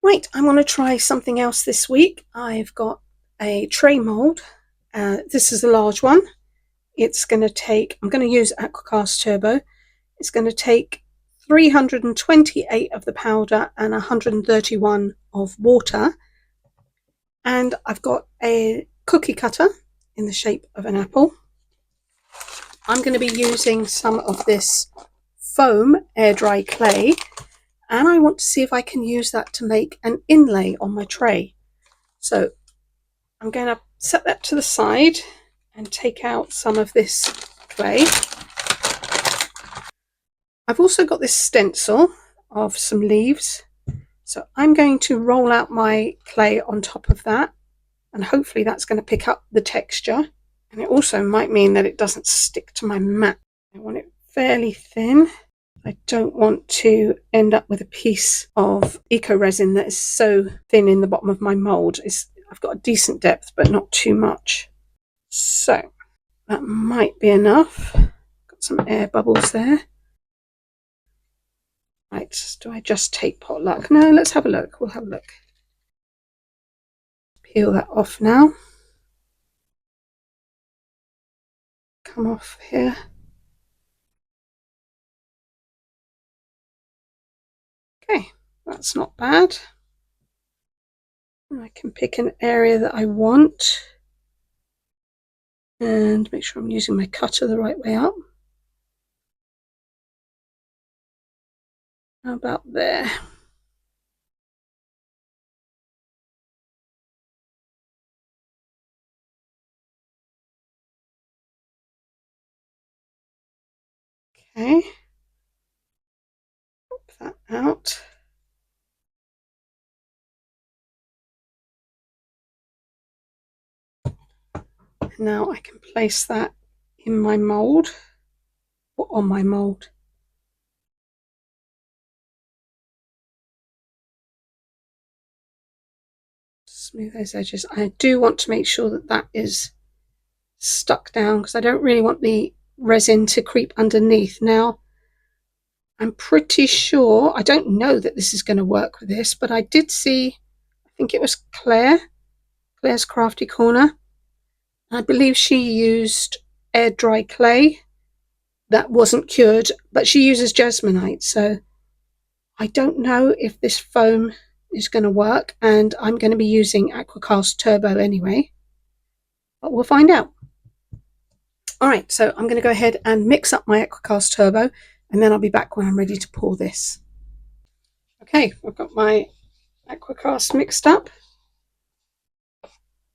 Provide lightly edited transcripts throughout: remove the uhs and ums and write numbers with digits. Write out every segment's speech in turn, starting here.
Right, I'm going to try something else this week. I've got a tray mould. This is a large one. It's going to take, I'm going to use Aqua Cast Turbo. It's going to take 328 of the powder and 131 of water. And I've got a cookie cutter in the shape of an apple. I'm going to be using some of this foam air dry clay, and I want to see if I can use that to make an inlay on my tray. So I'm going to set that to the side and take out some of this clay. I've also got this stencil of some leaves, so I'm going to roll out my clay on top of that, and hopefully that's going to pick up the texture, and it also might mean that it doesn't stick to my mat. I want it fairly thin. I don't want to end up with a piece of eco-resin that is so thin in the bottom of my mould. I've got a decent depth, but not too much. So that might be enough. Got some air bubbles there. Right, do I just take potluck? No, let's have a look. We'll have a look. Peel that off now. Come off here. Okay, that's not bad. I can pick an area that I want and make sure I'm using my cutter the right way up. How about there? Okay, pop that out. Now I can place that in my mould, or on my mould. Smooth those edges. I do want to make sure that that is stuck down because I don't really want the resin to creep underneath. Now I'm pretty sure, I don't know that this is going to work with this, but I did see, I think it was Claire's Crafty Corner. I believe she used air dry clay that wasn't cured, but she uses jasmonite, so I don't know if this foam is going to work, and I'm going to be using Aqua Cast Turbo anyway, but we'll find out. Alright, so I'm going to go ahead and mix up my Aqua Cast Turbo, and then I'll be back when I'm ready to pour this. Okay, I've got my Aqua Cast mixed up.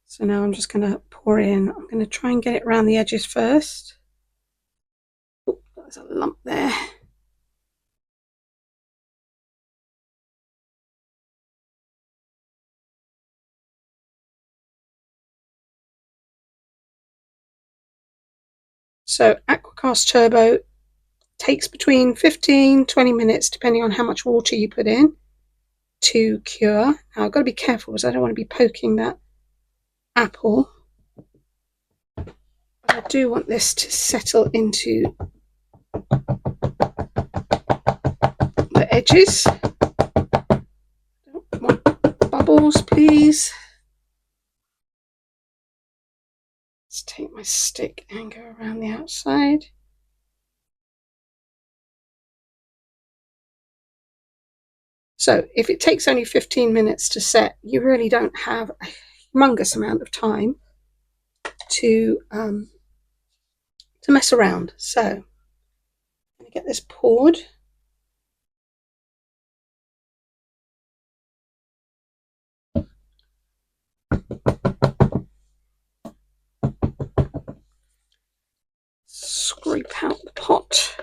So now I'm just going to pour in. I'm going to try and get it around the edges first. Oh, there's a lump there. So Aqua Cast Turbo takes between 15-20 minutes, depending on how much water you put in, to cure. Now I've got to be careful because I don't want to be poking that apple. But I do want this to settle into the edges. Don't want bubbles, please. Let's take my stick and go around the outside. So if it takes only 15 minutes to set, you really don't have a humongous amount of time to mess around. So I'm going to get this poured. Scrape out the pot.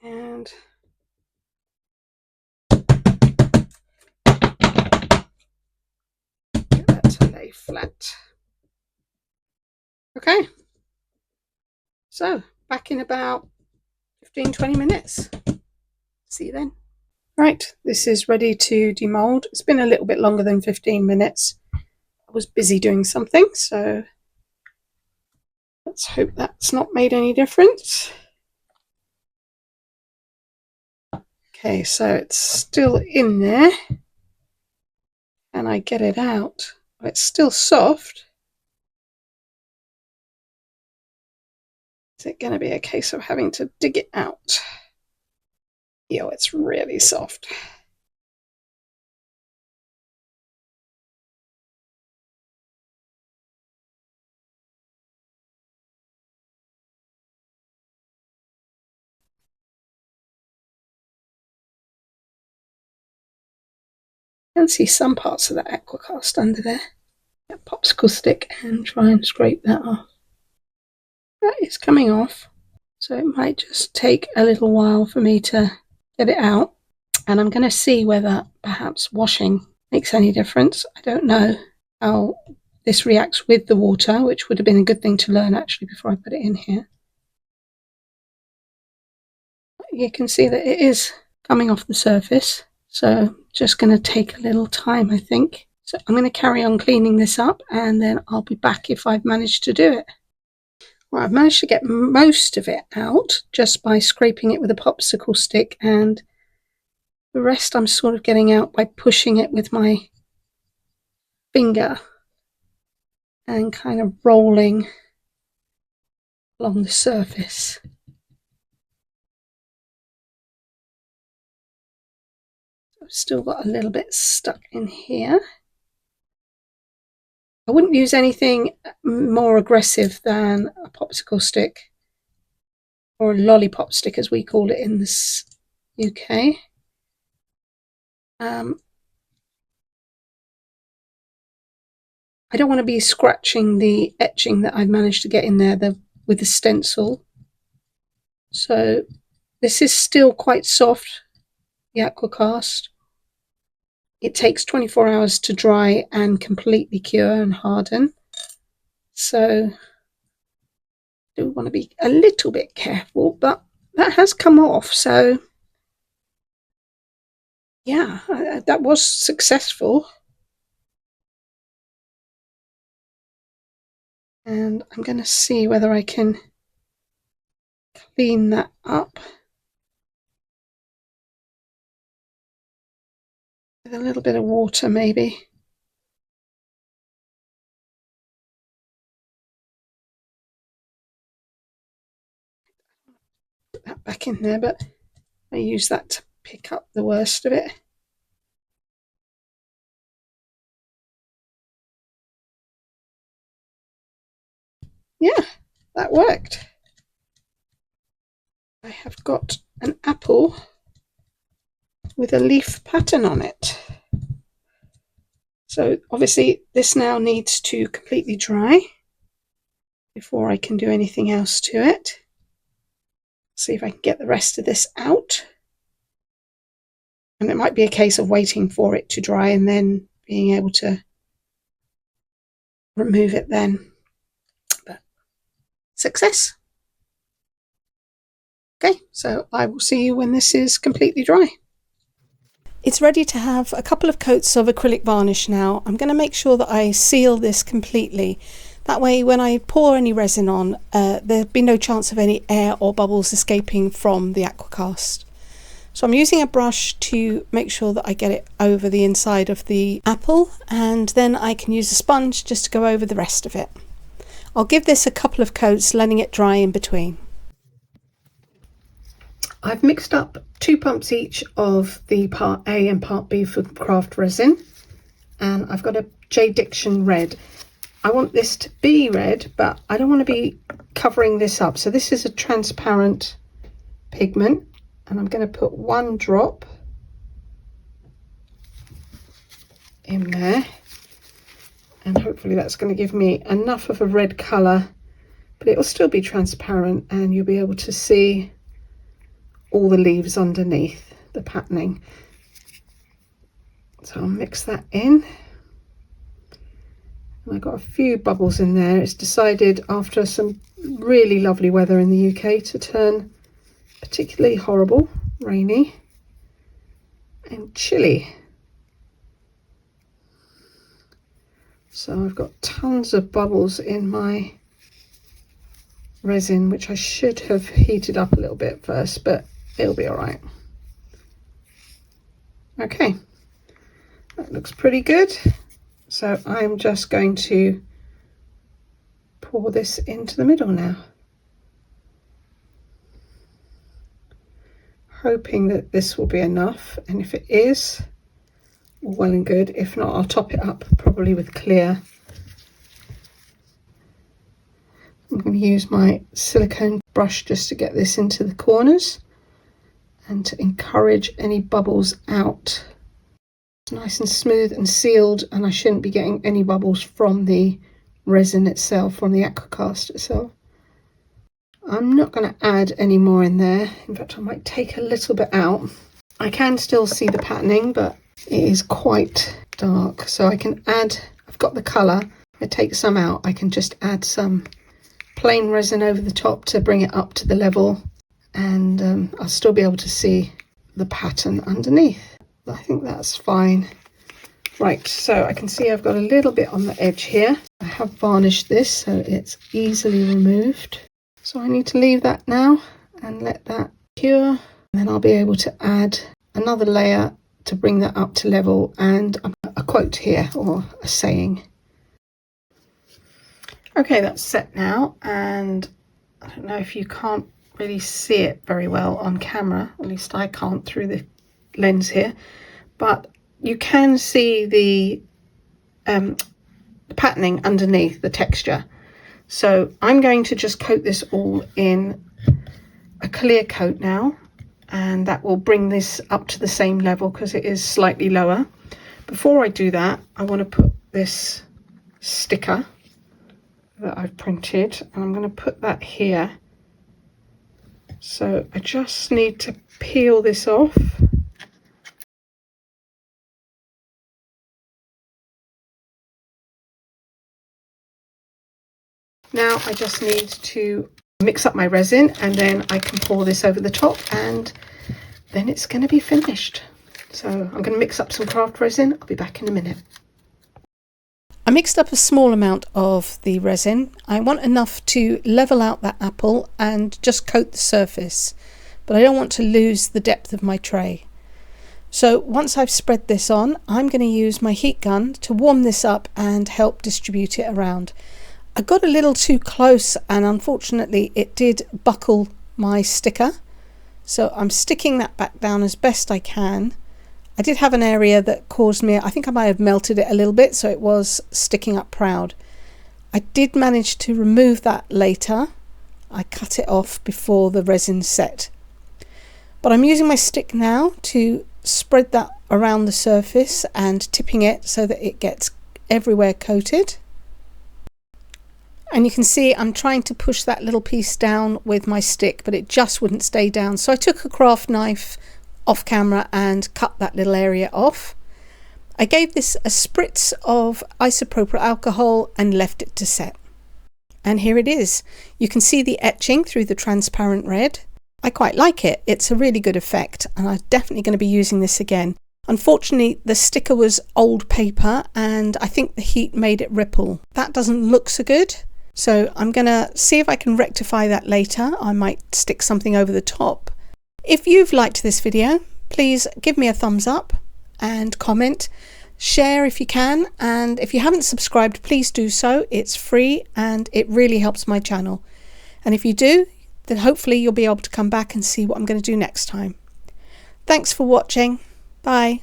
And get that to lay flat. Okay, so back in about 15-20 minutes. See you then. Right, this is ready to demold. It's been a little bit longer than 15 minutes. I was busy doing something, so let's hope that's not made any difference. Okay, so it's still in there. And I get it out. It's still soft. Is it going to be a case of having to dig it out? Yo, it's really soft. I can see some parts of that Aqua Cast under there. A popsicle stick and try and scrape that off. That is coming off, so it might just take a little while for me to get it out. And I'm going to see whether perhaps washing makes any difference. I don't know how this reacts with the water, which would have been a good thing to learn actually before I put it in here. You can see that it is coming off the surface, so just going to take a little time, I think. So I'm going to carry on cleaning this up and then I'll be back if I've managed to do it. Well, I've managed to get most of it out just by scraping it with a popsicle stick, and the rest I'm sort of getting out by pushing it with my finger and kind of rolling along the surface. I've still got a little bit stuck in here. I wouldn't use anything more aggressive than a popsicle stick, or a lollipop stick as we call it in this UK. I don't want to be scratching the etching that I've managed to get in there with the stencil. So this is still quite soft, the Aqua Cast. It takes 24 hours to dry and completely cure and harden. So I do want to be a little bit careful, but that has come off. So yeah, that was successful. And I'm going to see whether I can clean that up with a little bit of water maybe. Put that back in there, but I use that to pick up the worst of it. Yeah, that worked. I have got an apple with a leaf pattern on it. So obviously this now needs to completely dry before I can do anything else to it. See if I can get the rest of this out. And it might be a case of waiting for it to dry and then being able to remove it then. But success. Okay, so I will see you when this is completely dry. It's ready to have a couple of coats of acrylic varnish now. I'm going to make sure that I seal this completely. That way when I pour any resin on, there'll be no chance of any air or bubbles escaping from the Aqua Cast. So I'm using a brush to make sure that I get it over the inside of the apple, and then I can use a sponge just to go over the rest of it. I'll give this a couple of coats, letting it dry in between. I've mixed up 2 pumps each of the part A and part B for craft resin, and I've got a J. Diction red. I want this to be red, but I don't want to be covering this up. So this is a transparent pigment, and I'm going to put 1 drop in there, and hopefully that's going to give me enough of a red colour, but it will still be transparent and you'll be able to see all the leaves underneath the patterning. So I'll mix that in. And I got a few bubbles in there. It's decided after some really lovely weather in the UK to turn particularly horrible, rainy and chilly. So I've got tons of bubbles in my resin, which I should have heated up a little bit first, but it'll be all right. Okay, that looks pretty good. So I'm just going to pour this into the middle now, hoping that this will be enough, and if it is, well and good. If not, I'll top it up probably with clear. I'm going to use my silicone brush just to get this into the corners and to encourage any bubbles out. It's nice and smooth and sealed, and I shouldn't be getting any bubbles from the resin itself, from the Aqua Cast itself. I'm not going to add any more in there. In fact, I might take a little bit out. I can still see the patterning, but it is quite dark, so I can add, I've got the colour, I take some out, I can just add some plain resin over the top to bring it up to the level, and I'll still be able to see the pattern underneath. I think that's fine. Right, so I can see I've got a little bit on the edge here. I have varnished this so it's easily removed. So I need to leave that now and let that cure. And then I'll be able to add another layer to bring that up to level, and a quote here, or a saying. Okay, that's set now, and I don't know if you can't really see it very well on camera, at least I can't through the lens here, but you can see the patterning underneath, the texture. So I'm going to just coat this all in a clear coat now, and that will bring this up to the same level because it is slightly lower. Before I do that, I want to put this sticker that I've printed, and I'm going to put that here. So I just need to peel this off. Now I just need to mix up my resin, and then I can pour this over the top, and then it's going to be finished. So I'm going to mix up some craft resin. I'll be back in a minute. I mixed up a small amount of the resin. I want enough to level out that apple and just coat the surface, but I don't want to lose the depth of my tray. So once I've spread this on, I'm going to use my heat gun to warm this up and help distribute it around. I got a little too close, and unfortunately it did buckle my sticker, so I'm sticking that back down as best I can. I did have an area that caused me, I think I might have melted it a little bit, so it was sticking up proud. I did manage to remove that later. I cut it off before the resin set. But I'm using my stick now to spread that around the surface and tipping it so that it gets everywhere coated. And you can see I'm trying to push that little piece down with my stick, but it just wouldn't stay down. So I took a craft knife off camera and cut that little area off. I gave this a spritz of isopropyl alcohol and left it to set. And here it is. You can see the etching through the transparent red. I quite like it. It's a really good effect, and I'm definitely going to be using this again. Unfortunately, the sticker was old paper, and I think the heat made it ripple. That doesn't look so good. So I'm going to see if I can rectify that later. I might stick something over the top. If you've liked this video, please give me a thumbs up and comment. Share if you can, and if you haven't subscribed, please do so. It's free and it really helps my channel. And if you do, then hopefully you'll be able to come back and see what I'm going to do next time. Thanks for watching. Bye.